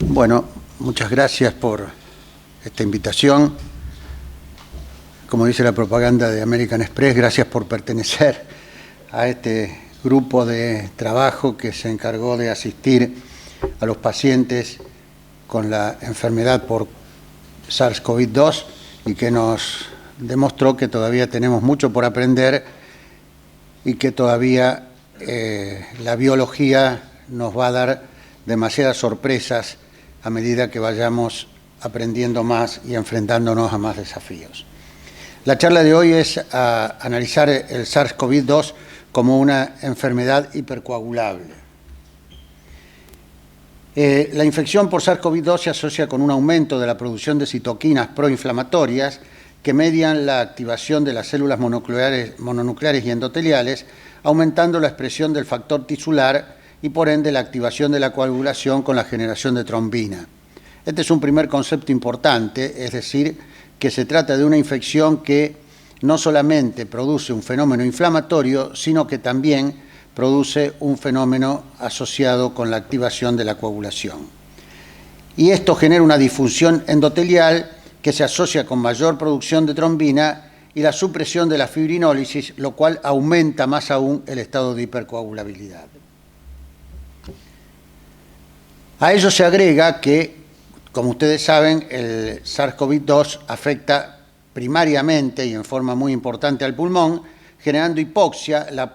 Bueno, muchas gracias por esta invitación. Como dice la propaganda de American Express, gracias por pertenecer a este grupo de trabajo que se encargó de asistir a los pacientes con la enfermedad por SARS-CoV-2 y que nos demostró que todavía tenemos mucho por aprender y que todavía la biología nos va a dar demasiadas sorpresas a medida que vayamos aprendiendo más y enfrentándonos a más desafíos. La charla de hoy es a analizar el SARS-CoV-2 como una enfermedad hipercoagulable. La infección por SARS-CoV-2 se asocia con un aumento de la producción de citoquinas proinflamatorias que median la activación de las células mononucleares y endoteliales, aumentando la expresión del factor tisular y por ende la activación de la coagulación con la generación de trombina. Este es un primer concepto importante, es decir, que se trata de una infección que no solamente produce un fenómeno inflamatorio, sino que también produce un fenómeno asociado con la activación de la coagulación. Y esto genera una disfunción endotelial que se asocia con mayor producción de trombina y la supresión de la fibrinólisis, lo cual aumenta más aún el estado de hipercoagulabilidad. A ello se agrega que, como ustedes saben, el SARS-CoV-2 afecta primariamente y en forma muy importante al pulmón, generando hipoxia, la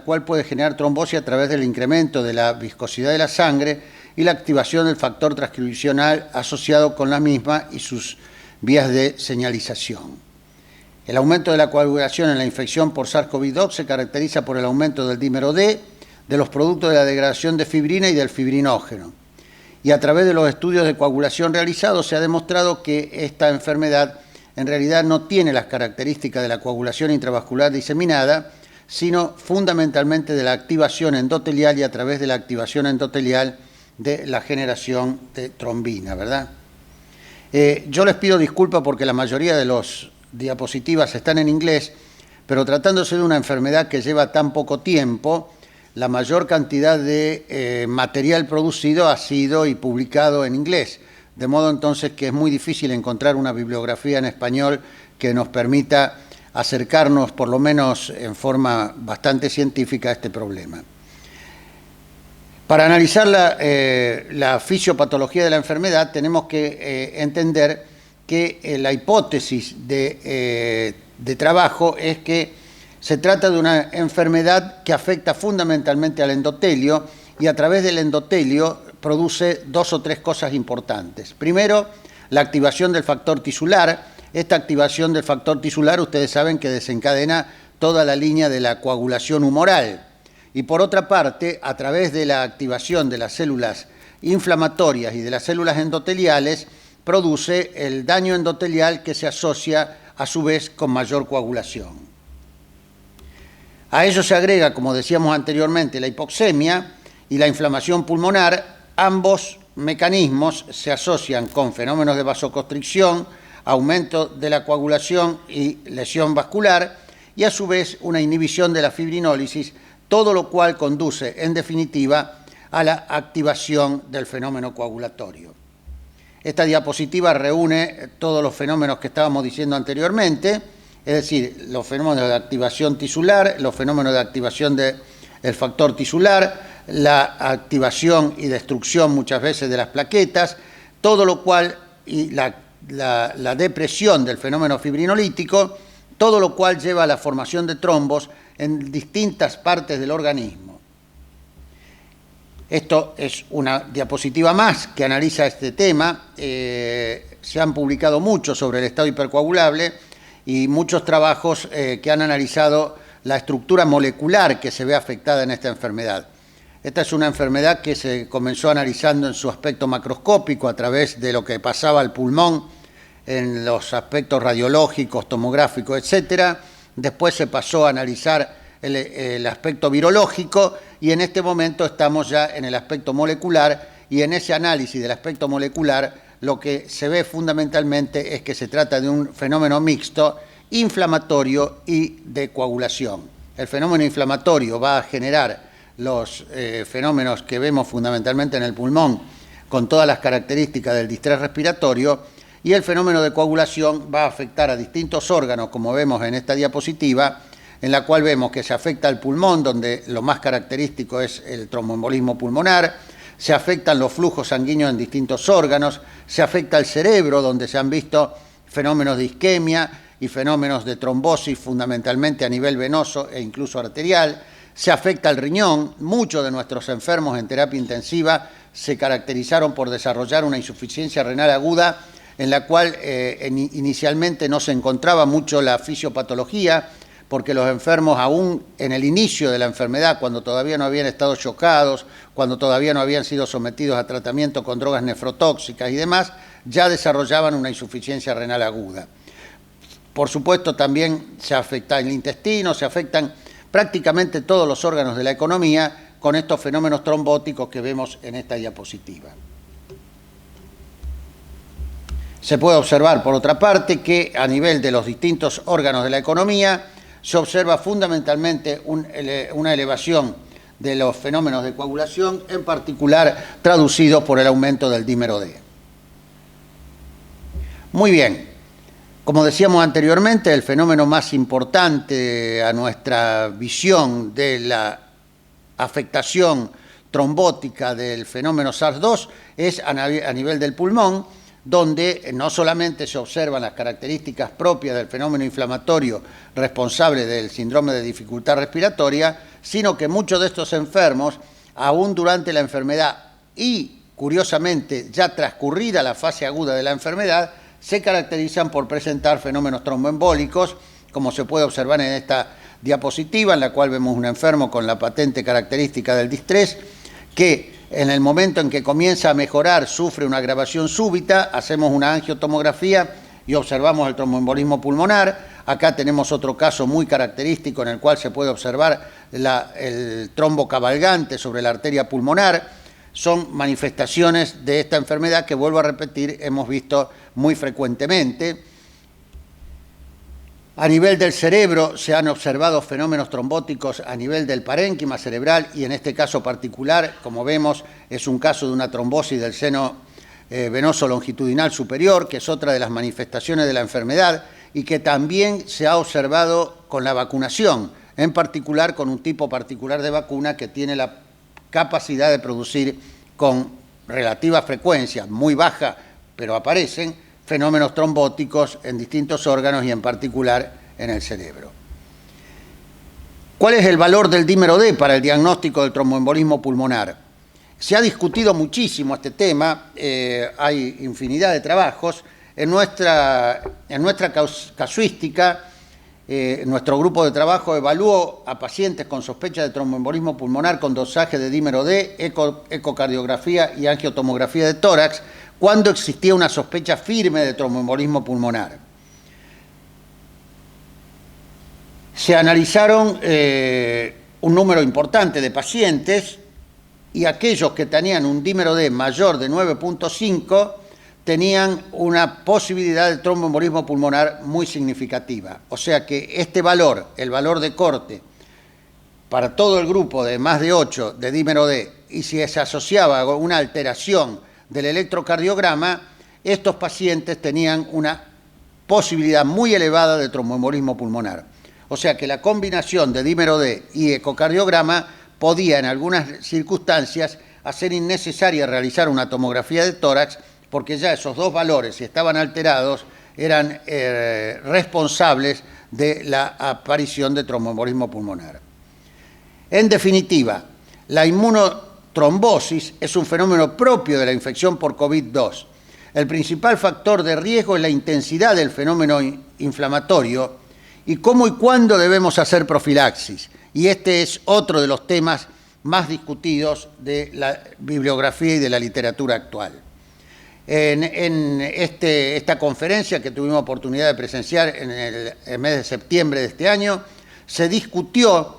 cual puede generar trombosis a través del incremento de la viscosidad de la sangre y la activación del factor transcripcional asociado con la misma y sus vías de señalización. El aumento de la coagulación en la infección por SARS-CoV-2 se caracteriza por el aumento del dímero D, de los productos de la degradación de fibrina y del fibrinógeno. Y a través de los estudios de coagulación realizados se ha demostrado que esta enfermedad en realidad no tiene las características de la coagulación intravascular diseminada, sino fundamentalmente de la activación endotelial y a través de la activación endotelial de la generación de trombina, ¿verdad? Yo les pido disculpas porque la mayoría de las diapositivas están en inglés, pero tratándose de una enfermedad que lleva tan poco tiempo, la mayor cantidad de material producido ha sido y publicado en inglés, de modo entonces que es muy difícil encontrar una bibliografía en español que nos permita acercarnos, por lo menos en forma bastante científica, a este problema. Para analizar la fisiopatología de la enfermedad tenemos que entender que la hipótesis de trabajo es que se trata de una enfermedad que afecta fundamentalmente al endotelio y a través del endotelio produce dos o tres cosas importantes. Primero, la activación del factor tisular. Esta activación del factor tisular, ustedes saben que desencadena toda la línea de la coagulación humoral. Y por otra parte, a través de la activación de las células inflamatorias y de las células endoteliales, produce el daño endotelial que se asocia a su vez con mayor coagulación. A ello se agrega, como decíamos anteriormente, la hipoxemia y la inflamación pulmonar. Ambos mecanismos se asocian con fenómenos de vasoconstricción, aumento de la coagulación y lesión vascular, y a su vez una inhibición de la fibrinólisis, todo lo cual conduce, en definitiva, a la activación del fenómeno coagulatorio. Esta diapositiva reúne todos los fenómenos que estábamos diciendo anteriormente, es decir, los fenómenos de activación tisular, los fenómenos de activación del factor tisular, la activación y destrucción muchas veces de las plaquetas, todo lo cual, y la depresión del fenómeno fibrinolítico, todo lo cual lleva a la formación de trombos en distintas partes del organismo. Esto es una diapositiva más que analiza este tema. Se han publicado mucho sobre el estado hipercoagulable y muchos trabajos que han analizado la estructura molecular que se ve afectada en esta enfermedad. Esta es una enfermedad que se comenzó analizando en su aspecto macroscópico a través de lo que pasaba al pulmón en los aspectos radiológicos, tomográficos, etc. Después se pasó a analizar el aspecto virológico y en este momento estamos ya en el aspecto molecular y en ese análisis del aspecto molecular lo que se ve fundamentalmente es que se trata de un fenómeno mixto, inflamatorio y de coagulación. El fenómeno inflamatorio va a generar los fenómenos que vemos fundamentalmente en el pulmón, con todas las características del distrés respiratorio, y el fenómeno de coagulación va a afectar a distintos órganos, como vemos en esta diapositiva, en la cual vemos que se afecta al pulmón, donde lo más característico es el tromboembolismo pulmonar, se afectan los flujos sanguíneos en distintos órganos, se afecta al cerebro, donde se han visto fenómenos de isquemia y fenómenos de trombosis, fundamentalmente a nivel venoso e incluso arterial, se afecta al riñón. Muchos de nuestros enfermos en terapia intensiva se caracterizaron por desarrollar una insuficiencia renal aguda, en la cual inicialmente no se encontraba mucho la fisiopatología, porque los enfermos aún en el inicio de la enfermedad, cuando todavía no habían estado chocados, cuando todavía no habían sido sometidos a tratamiento con drogas nefrotóxicas y demás, ya desarrollaban una insuficiencia renal aguda. Por supuesto, también se afecta el intestino, se afectan prácticamente todos los órganos de la economía con estos fenómenos trombóticos que vemos en esta diapositiva. Se puede observar, por otra parte, que a nivel de los distintos órganos de la economía se observa fundamentalmente una elevación de los fenómenos de coagulación, en particular traducidos por el aumento del dímero D. Muy bien, como decíamos anteriormente, el fenómeno más importante a nuestra visión de la afectación trombótica del fenómeno SARS-2 es a nivel del pulmón, donde no solamente se observan las características propias del fenómeno inflamatorio responsable del síndrome de dificultad respiratoria, sino que muchos de estos enfermos, aún durante la enfermedad y, curiosamente, ya transcurrida la fase aguda de la enfermedad, se caracterizan por presentar fenómenos tromboembólicos, como se puede observar en esta diapositiva, en la cual vemos un enfermo con la patente característica del distrés, que en el momento en que comienza a mejorar sufre una agravación súbita, hacemos una angiotomografía y observamos el tromboembolismo pulmonar. Acá tenemos otro caso muy característico en el cual se puede observar el trombo cabalgante sobre la arteria pulmonar. Son manifestaciones de esta enfermedad que, vuelvo a repetir, hemos visto muy frecuentemente. A nivel del cerebro se han observado fenómenos trombóticos a nivel del parénquima cerebral y en este caso particular, como vemos, es un caso de una trombosis del seno venoso longitudinal superior, que es otra de las manifestaciones de la enfermedad y que también se ha observado con la vacunación, en particular con un tipo particular de vacuna que tiene la capacidad de producir con relativa frecuencia, muy baja, pero aparecen fenómenos trombóticos en distintos órganos y en particular en el cerebro. ¿Cuál es el valor del dímero D para el diagnóstico del tromboembolismo pulmonar? Se ha discutido muchísimo este tema, hay infinidad de trabajos. En nuestra casuística, nuestro grupo de trabajo evaluó a pacientes con sospecha de tromboembolismo pulmonar con dosaje de dímero D, ecocardiografía y angiotomografía de tórax, cuando existía una sospecha firme de tromboembolismo pulmonar. Se analizaron un número importante de pacientes y aquellos que tenían un dímero D mayor de 9.5 tenían una posibilidad de tromboembolismo pulmonar muy significativa. O sea que este valor, el valor de corte, para todo el grupo de más de 8 de dímero D, y si se asociaba con una alteración del electrocardiograma, estos pacientes tenían una posibilidad muy elevada de tromboembolismo pulmonar. O sea que la combinación de dímero D y ecocardiograma podía en algunas circunstancias hacer innecesaria realizar una tomografía de tórax, porque ya esos dos valores, si estaban alterados, eran responsables de la aparición de tromboembolismo pulmonar. En definitiva, la inmunotrombosis es un fenómeno propio de la infección por COVID-2. El principal factor de riesgo es la intensidad del fenómeno inflamatorio y cómo y cuándo debemos hacer profilaxis. Y este es otro de los temas más discutidos de la bibliografía y de la literatura actual. En esta conferencia que tuvimos oportunidad de presenciar en el mes de septiembre de este año, se discutió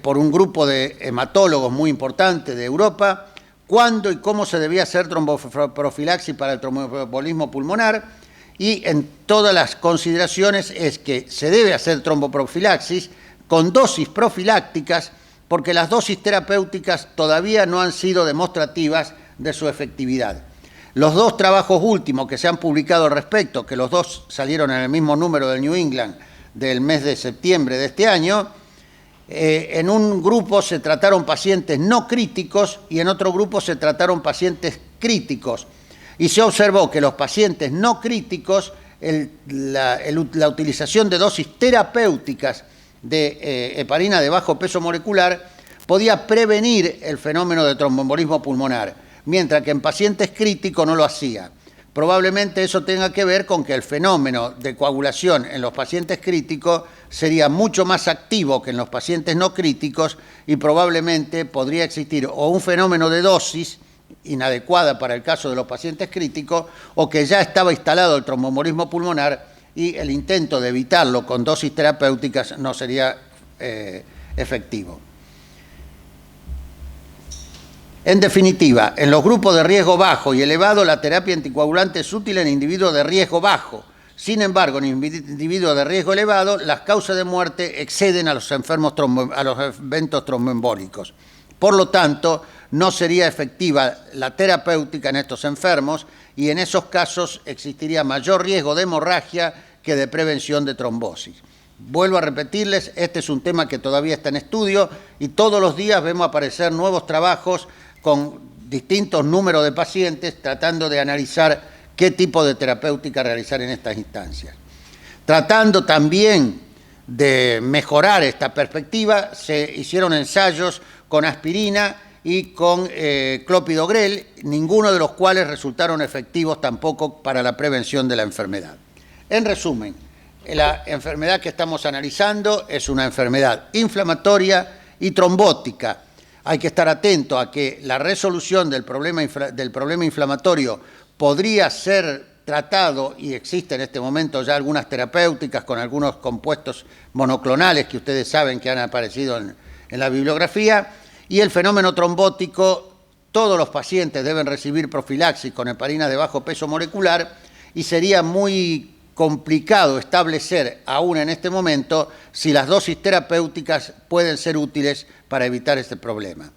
por un grupo de hematólogos muy importante de Europa cuándo y cómo se debía hacer tromboprofilaxis para el tromboembolismo pulmonar, y en todas las consideraciones es que se debe hacer tromboprofilaxis con dosis profilácticas porque las dosis terapéuticas todavía no han sido demostrativas de su efectividad. Los dos trabajos últimos que se han publicado al respecto, que los dos salieron en el mismo número del New England del mes de septiembre de este año, en un grupo se trataron pacientes no críticos y en otro grupo se trataron pacientes críticos. Y se observó que los pacientes no críticos, la utilización de dosis terapéuticas de heparina de bajo peso molecular podía prevenir el fenómeno de tromboembolismo pulmonar, mientras que en pacientes críticos no lo hacía. Probablemente eso tenga que ver con que el fenómeno de coagulación en los pacientes críticos sería mucho más activo que en los pacientes no críticos y probablemente podría existir o un fenómeno de dosis inadecuada para el caso de los pacientes críticos o que ya estaba instalado el tromboembolismo pulmonar y el intento de evitarlo con dosis terapéuticas no sería efectivo. En definitiva, en los grupos de riesgo bajo y elevado, la terapia anticoagulante es útil en individuos de riesgo bajo. Sin embargo, en individuos de riesgo elevado, las causas de muerte exceden a los eventos tromboembólicos. Por lo tanto, no sería efectiva la terapéutica en estos enfermos y en esos casos existiría mayor riesgo de hemorragia que de prevención de trombosis. Vuelvo a repetirles, este es un tema que todavía está en estudio y todos los días vemos aparecer nuevos trabajos con distintos números de pacientes tratando de analizar qué tipo de terapéutica realizar en estas instancias. Tratando también de mejorar esta perspectiva, se hicieron ensayos con aspirina y con clopidogrel, ninguno de los cuales resultaron efectivos tampoco para la prevención de la enfermedad. En resumen, la enfermedad que estamos analizando es una enfermedad inflamatoria y trombótica. Hay que estar atento a que la resolución del problema inflamatorio podría ser tratado, y existe en este momento ya algunas terapéuticas con algunos compuestos monoclonales que ustedes saben que han aparecido en la bibliografía, y el fenómeno trombótico, todos los pacientes deben recibir profilaxis con heparina de bajo peso molecular y sería muy complicado establecer aún en este momento si las dosis terapéuticas pueden ser útiles para evitar este problema.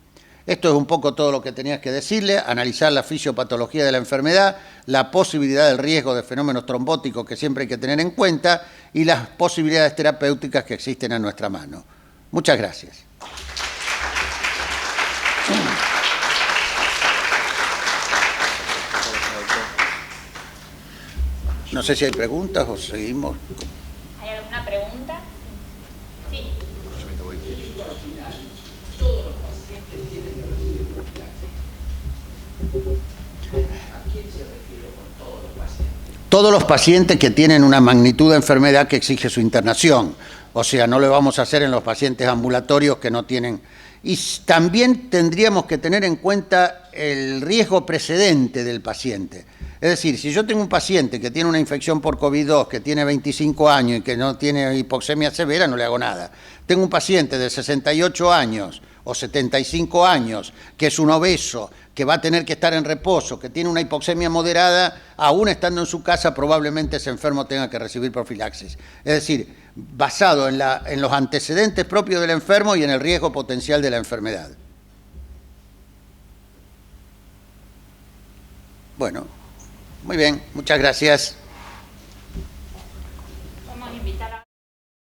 Esto es un poco todo lo que tenía que decirle, analizar la fisiopatología de la enfermedad, la posibilidad del riesgo de fenómenos trombóticos que siempre hay que tener en cuenta y las posibilidades terapéuticas que existen a nuestra mano. Muchas gracias. No sé si hay preguntas o seguimos. ¿Hay alguna pregunta? Sí. Todos los pacientes que tienen una magnitud de enfermedad que exige su internación. O sea, no lo vamos a hacer en los pacientes ambulatorios que no tienen. Y también tendríamos que tener en cuenta el riesgo precedente del paciente. Es decir, si yo tengo un paciente que tiene una infección por COVID-2, que tiene 25 años y que no tiene hipoxemia severa, no le hago nada. Tengo un paciente de 68 años o 75 años, que es un obeso, que va a tener que estar en reposo, que tiene una hipoxemia moderada, aún estando en su casa, probablemente ese enfermo tenga que recibir profilaxis. Es decir, basado en los antecedentes propios del enfermo y en el riesgo potencial de la enfermedad. Bueno, muy bien, muchas gracias.